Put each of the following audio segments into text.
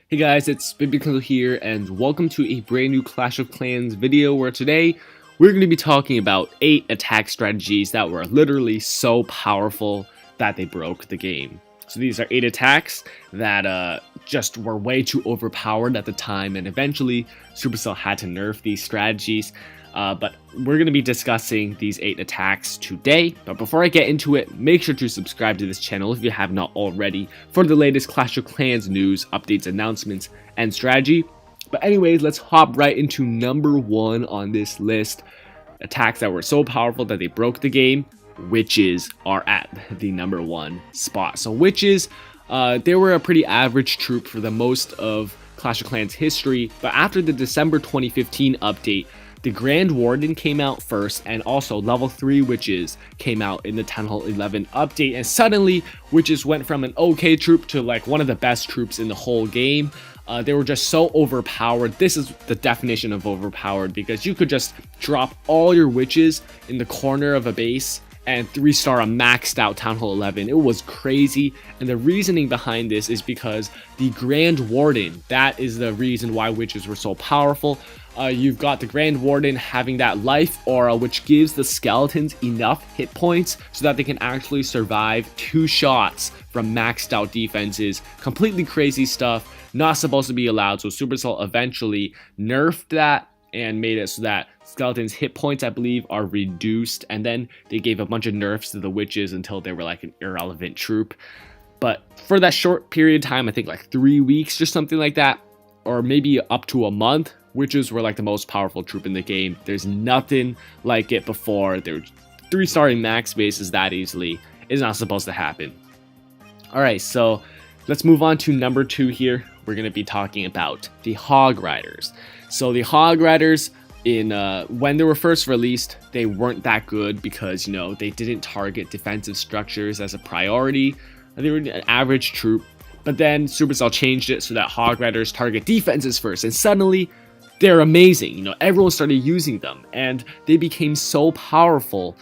Hey guys, it's Biblical here, and welcome to a brand new Clash of Clans video where today we're going to be talking about 8 attack strategies that were literally so powerful that they broke the game. So these are 8 attacks that just were way too overpowered at the time, and eventually Supercell had to nerf these strategies. But we're going to be discussing these 8 attacks today. But before I get into it, make sure to subscribe to this channel if you have not already for the latest Clash of Clans news, updates, announcements, and strategy. But anyways, let's hop right into number 1 on this list. Attacks that were so powerful that they broke the game. Witches are at the number 1 spot. So witches, they were a pretty average troop for the most of Clash of Clans history. But after the December 2015 update, the Grand Warden came out first, and also level 3 witches came out in the 10.11 update, and suddenly witches went from an okay troop to like one of the best troops in the whole game. They were just so overpowered. This is the definition of overpowered, because you could just drop all your witches in the corner of a base and 3-star a maxed out Town Hall 11. It was crazy, and the reasoning behind this is because the Grand Warden, that is the reason why witches were so powerful. You've got the Grand Warden having that life aura, which gives the skeletons enough hit points so that they can actually survive 2 shots from maxed out defenses. Completely crazy stuff, not supposed to be allowed, so Supercell eventually nerfed that and made it so that skeletons hit points, I believe, are reduced, and then they gave a bunch of nerfs to the witches until they were like an irrelevant troop. But for that short period of time, I think like 3 weeks or something like that, or maybe up to a month, witches were like the most powerful troop in the game. There's nothing like it before. They're 3-starring max bases that easily. It's not supposed to happen. Alright, so let's move on to number 2 here. We're going to be talking about the Hog Riders. So the Hog Riders, when they were first released, they weren't that good because, you know, they didn't target defensive structures as a priority. They were an average troop. But then Supercell changed it so that Hog Riders target defenses first, and suddenly they're amazing. You know, everyone started using them, and they became so powerful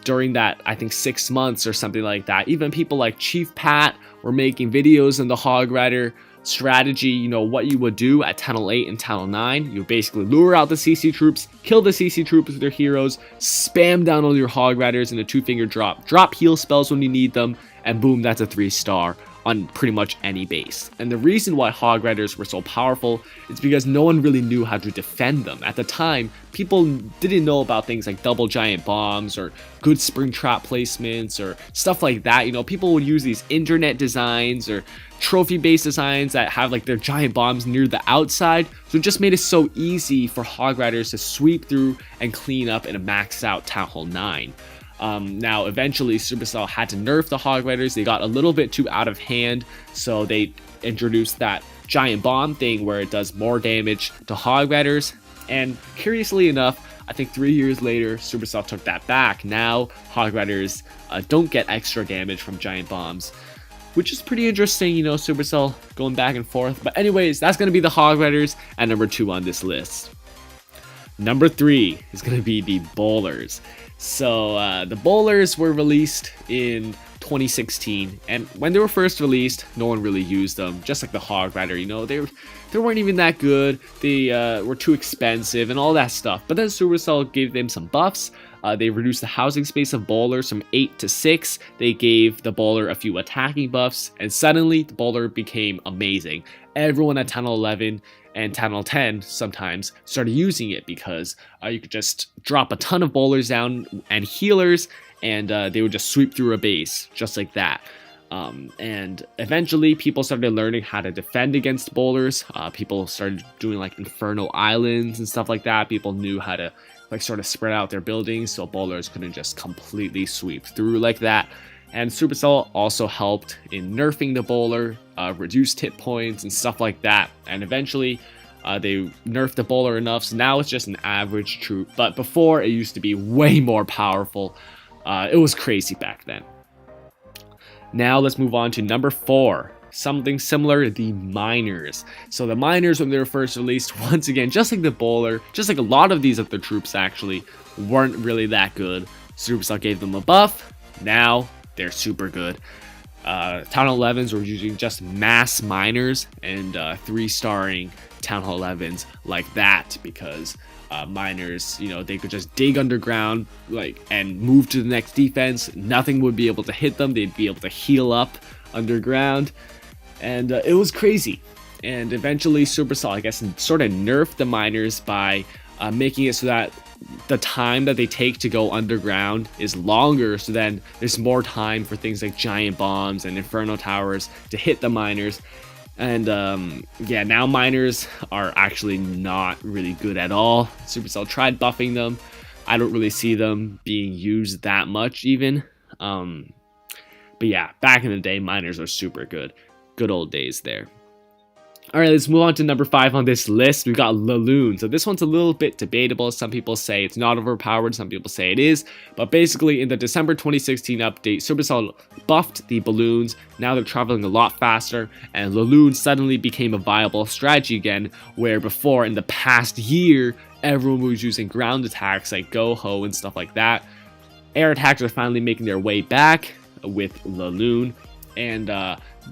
during that, I think, 6 months or something like that. Even people like Chief Pat were making videos on the Hog Rider strategy. You know, what you would do at 10.08 and 10.09. You basically lure out the CC troops, kill the CC troops with their heroes, spam down all your Hog Riders in a 2-finger drop heal spells when you need them, and boom, that's a 3-star on pretty much any base. And the reason why Hog Riders were so powerful is because no one really knew how to defend them. At the time, people didn't know about things like double giant bombs or good spring trap placements or stuff like that. You know, people would use these internet designs or trophy based designs that have like their giant bombs near the outside. So it just made it so easy for Hog Riders to sweep through and clean up in a maxed out Town Hall 9. Now, eventually, Supercell had to nerf the Hog Riders. They got a little bit too out of hand, so they introduced that giant bomb thing where it does more damage to Hog Riders. And curiously enough, I think 3 years later, Supercell took that back. Now, Hog Riders don't get extra damage from giant bombs, which is pretty interesting, you know, Supercell going back and forth. But anyways, that's going to be the Hog Riders at number 2 on this list. Number 3 is going to be the Bowlers. So the Bowlers were released in 2016, and when they were first released, no one really used them. Just like the Hog Rider, you know, they weren't even that good. They were too expensive and all that stuff. But then Supercell gave them some buffs. They reduced the housing space of Bowlers from 8 to 6. They gave the Bowler a few attacking buffs, and suddenly the Bowler became amazing. Everyone at 10.11 and 10.10 sometimes started using it because you could just drop a ton of bowlers down and healers, and they would just sweep through a base just like that. And eventually people started learning how to defend against bowlers. People started doing like Inferno Islands and stuff like that. People knew how to like sort of spread out their buildings so bowlers couldn't just completely sweep through like that. And Supercell also helped in nerfing the Bowler, reduced hit points and stuff like that. And eventually, they nerfed the Bowler enough, so now it's just an average troop. But before, it used to be way more powerful. It was crazy back then. Now let's move on to number 4. Something similar, the Miners. So the Miners, when they were first released, once again, just like the Bowler, just like a lot of these other troops actually, weren't really that good. Supercell gave them a buff. Now they're super good. Town Hall 11s were using just mass miners and 3-starring Town Hall 11s like that, because miners, they could just dig underground and move to the next defense. Nothing would be able to hit them. They'd be able to heal up underground, and it was crazy. And eventually Supercell, I guess, sort of nerfed the miners by making it so that the time that they take to go underground is longer, so then there's more time for things like giant bombs and inferno towers to hit the miners. And yeah, now miners are actually not really good at all. Supercell tried buffing them. I don't really see them being used that much even. But yeah, back in the day, miners are super good. Good old days there. Alright, let's move on to number 5 on this list. We've got Laloon. So this one's a little bit debatable. Some people say it's not overpowered, some people say it is. But basically, in the December 2016 update, Supercell buffed the balloons. Now they're traveling a lot faster, and Laloon suddenly became a viable strategy again, where before, in the past year, everyone was using ground attacks like Go-Ho and stuff like that. Air attacks are finally making their way back with Laloon. And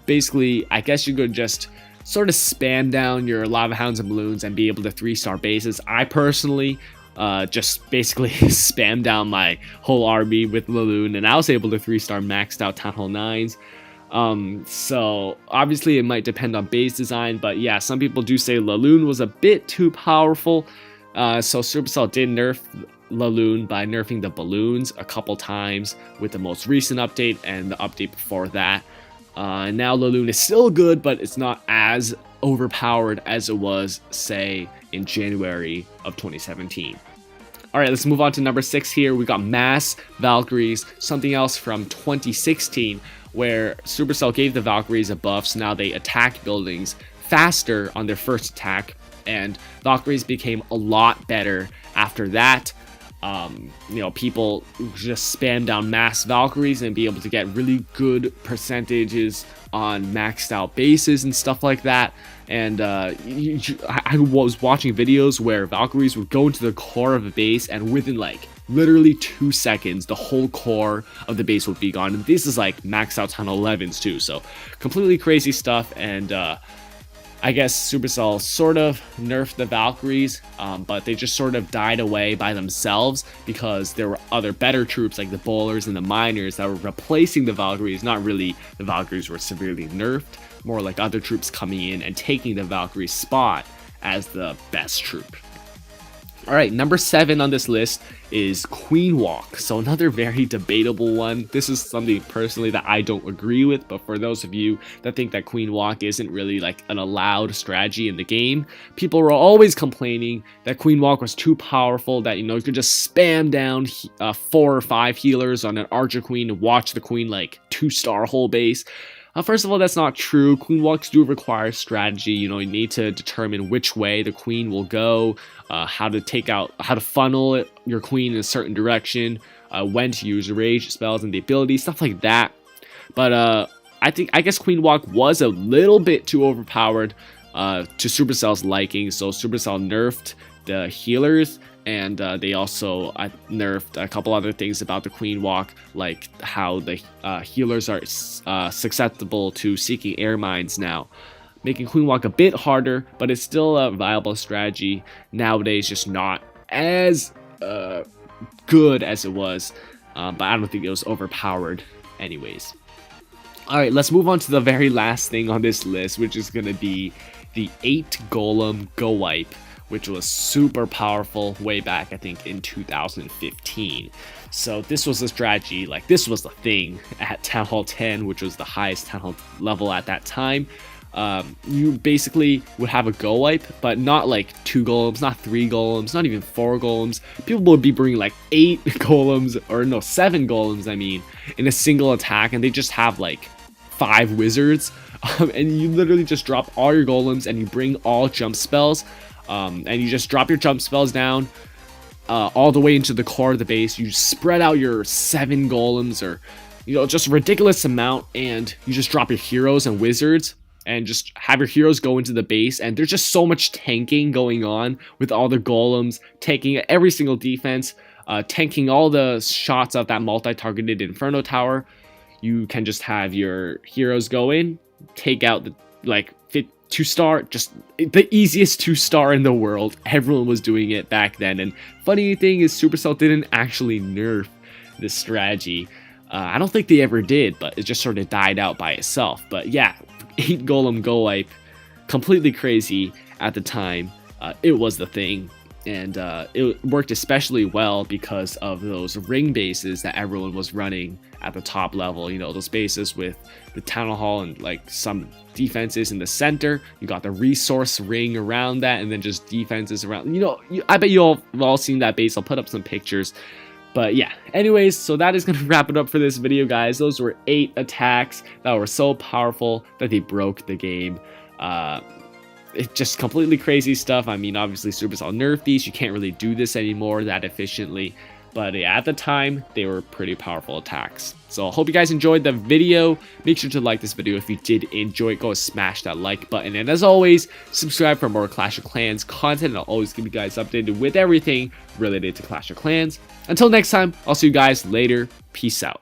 basically, I guess you could just sort of spam down your Lava Hounds and Balloons and be able to 3-star bases. I personally just basically spam down my whole army with Laloon, and I was able to 3-star maxed out Town Hall 9s. So obviously it might depend on base design, but yeah, some people do say Laloon was a bit too powerful. So Supercell did nerf Laloon by nerfing the balloons a couple times with the most recent update and the update before that. Now Laloon is still good, but it's not as overpowered as it was, say, in January of 2017. Alright, let's move on to number 6 here. We got Mass Valkyries, something else from 2016, where Supercell gave the Valkyries a buff, so now they attack buildings faster on their first attack, and Valkyries became a lot better after that. People just spam down mass Valkyries and be able to get really good percentages on maxed out bases and stuff like that. And I was watching videos where Valkyries would go into the core of a base, and within literally 2 seconds, the whole core of the base would be gone. And this is like maxed out Town 11s too, so completely crazy stuff. And I guess Supercell sort of nerfed the Valkyries, but they just sort of died away by themselves because there were other better troops like the bowlers and the miners that were replacing the Valkyries. Not really the Valkyries were severely nerfed, more like other troops coming in and taking the Valkyrie spot as the best troop. Alright, number 7 on this list is Queen Walk. So another very debatable one. This is something personally that I don't agree with, but for those of you that think that Queen Walk isn't really like an allowed strategy in the game, people were always complaining that Queen Walk was too powerful, that you could just spam down 4 or 5 healers on an Archer Queen and watch the Queen 2-star whole base. First of all, that's not true. Queen Walks do require strategy. You need to determine which way the Queen will go, how to funnel your Queen in a certain direction, when to use rage spells and the abilities, stuff like that. But I guess Queen Walk was a little bit too overpowered to Supercell's liking, so Supercell nerfed the healers. And they also nerfed a couple other things about the Queen Walk, like how the healers are susceptible to seeking air mines now, making Queen Walk a bit harder, but it's still a viable strategy nowadays, just not as good as it was, but I don't think it was overpowered anyways. Alright, let's move on to the very last thing on this list, which is going to be the 8 Golem Go Wipe, which was super powerful way back, I think, in 2015. So this was a strategy, this was the thing at Town Hall 10, which was the highest Town Hall level at that time. You basically would have a Go Wipe, but not 2 golems, not 3 golems, not even 4 golems. People would be bringing 8 golems, or no, 7 golems, I mean, in a single attack, and they just have 5 wizards. And you literally just drop all your golems and you bring all jump spells. And you just drop your jump spells down all the way into the core of the base. You spread out your 7 golems, or just a ridiculous amount, and you just drop your heroes and wizards and just have your heroes go into the base. And there's just so much tanking going on with all the golems, taking every single defense, tanking all the shots of that multi-targeted Inferno Tower. you can just have your heroes go in, take out the like 2-star, just the easiest 2-star in the world. Everyone was doing it back then. And funny thing is, Supercell didn't actually nerf this strategy. I don't think they ever did, but it just sort of died out by itself. But yeah, 8 Golem Go Wipe, completely crazy at the time. It was the thing. And it worked especially well because of those ring bases that everyone was running at the top level. You know, those bases with the Town Hall and like some defenses in the center. You got the resource ring around that, and then just defenses around. You know, I bet you all have all seen that base. I'll put up some pictures. But yeah, anyways, so that is going to wrap it up for this video, guys. Those were 8 attacks that were so powerful that they broke the game. It's just completely crazy stuff. I mean, obviously Supercell nerfed these. You can't really do this anymore that efficiently. But yeah, at the time, they were pretty powerful attacks. So I hope you guys enjoyed the video. Make sure to like this video if you did enjoy it. Go smash that like button. And as always, subscribe for more Clash of Clans content. I'll always keep you guys updated with everything related to Clash of Clans. Until next time, I'll see you guys later. Peace out.